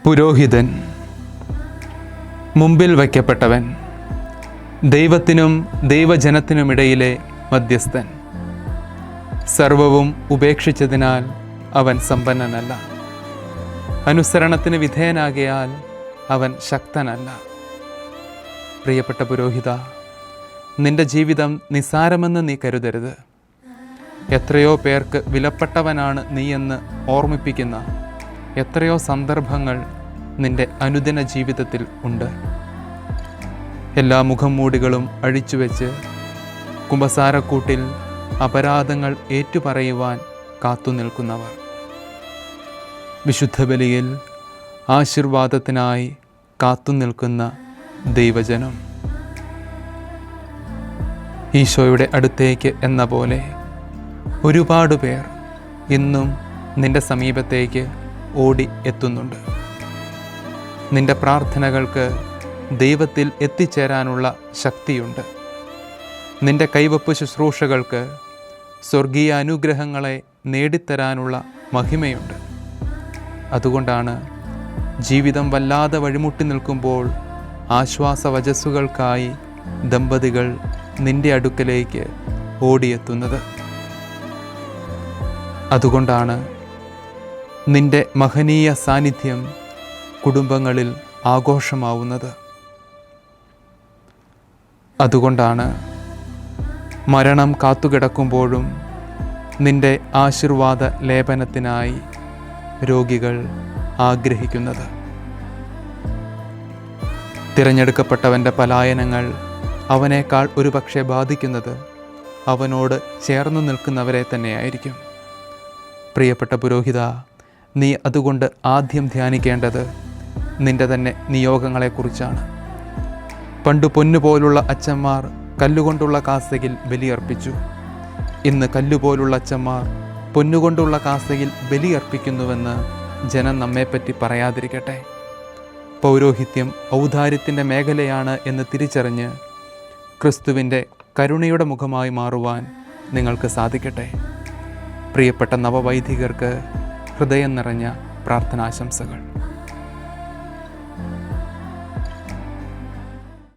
പുരോഹിതൻ, മുമ്പിൽ വയ്ക്കപ്പെട്ടവൻ, ദൈവത്തിനും ദൈവജനത്തിനുമിടയിലെ മധ്യസ്ഥൻ. സർവവും ഉപേക്ഷിച്ചതിനാൽ അവൻ സമ്പന്നനല്ല. അനുസരണത്തിന് വിധേയനാകിയാൽ അവൻ ശക്തനല്ല. പ്രിയപ്പെട്ട പുരോഹിത, നിന്റെ ജീവിതം നിസ്സാരമെന്ന് നീ കരുതരുത്. എത്രയോ പേർക്ക് വിലപ്പെട്ടവനാണ് നീയെന്ന് ഓർമ്മിപ്പിക്കുന്ന എത്രയോ സന്ദർഭങ്ങൾ നിന്റെ അനുദിന ജീവിതത്തിൽ ഉണ്ട്. എല്ലാ മുഖംമൂടികളും അഴിച്ചുവെച്ച് കുമ്പസാരക്കൂട്ടിൽ അപരാധങ്ങൾ ഏറ്റുപറയുവാൻ കാത്തുനിൽക്കുന്നവർ, വിശുദ്ധ ബലിയിൽ ആശീർവാദത്തിനായി കാത്തുനിൽക്കുന്ന ദൈവജനം, ഈശോയുടെ അടുത്തേക്ക് എന്ന പോലെ ഒരുപാട് പേർ ഇന്നും നിന്റെ സമീപത്തേക്ക് ഓടി എത്തുന്നുണ്ട്. നിന്റെ പ്രാർത്ഥനകൾക്ക് ദൈവത്തിൽ എത്തിച്ചേരാനുള്ള ശക്തിയുണ്ട്. നിന്റെ കൈവപ്പ് ശുശ്രൂഷകൾക്ക് സ്വർഗീയ അനുഗ്രഹങ്ങളെ നേടിത്തരാനുള്ള മഹിമയുണ്ട്. അതുകൊണ്ടാണ് ജീവിതം വല്ലാതെ വഴിമുട്ടി നിൽക്കുമ്പോൾ ആശ്വാസവചസ്സുകൾക്കായി ദമ്പതികൾ നിന്റെ അടുക്കലേക്ക് ഓടിയെത്തുന്നത്. അതുകൊണ്ടാണ് നിന്റെ മഹനീയ സാന്നിധ്യം കുടുംബങ്ങളിൽ ആഘോഷമാവുന്നത്. അതുകൊണ്ടാണ് മരണം കാത്തുകിടക്കുമ്പോഴും നിന്റെ ആശീർവാദ ലേപനത്തിനായി രോഗികൾ ആഗ്രഹിക്കുന്നത്. തിരഞ്ഞെടുക്കപ്പെട്ടവൻ്റെ പലായനങ്ങൾ അവനേക്കാൾ ഒരുപക്ഷെ ബാധിക്കുന്നത് അവനോട് ചേർന്നു നിൽക്കുന്നവരെ തന്നെയായിരിക്കും. പ്രിയപ്പെട്ട പുരോഹിത, നീ അതുകൊണ്ട് ആദ്യം ധ്യാനിക്കേണ്ടത് നിന്റെ തന്നെ നിയോഗങ്ങളെക്കുറിച്ചാണ്. പണ്ട് പൊന്നുപോലുള്ള അച്ഛന്മാർ കല്ലുകൊണ്ടുള്ള കാസയിൽ ബലിയർപ്പിച്ചു. ഇന്ന് കല്ലുപോലുള്ള അച്ഛന്മാർ പൊന്നുകൊണ്ടുള്ള കാസയിൽ ബലിയർപ്പിക്കുന്നുവെന്ന് ജനം നമ്മെപ്പറ്റി പറയാതിരിക്കട്ടെ. പൗരോഹിത്യം ഔദാര്യത്തിൻ്റെ മേഖലയാണ് എന്ന് തിരിച്ചറിഞ്ഞ് ക്രിസ്തുവിൻ്റെ കരുണയുടെ മുഖമായി മാറുവാൻ നിങ്ങൾക്ക് സാധിക്കട്ടെ. പ്രിയപ്പെട്ട നവവൈദികർക്ക് ഹൃദയം നിറഞ്ഞ പ്രാർത്ഥനാശംസകൾ.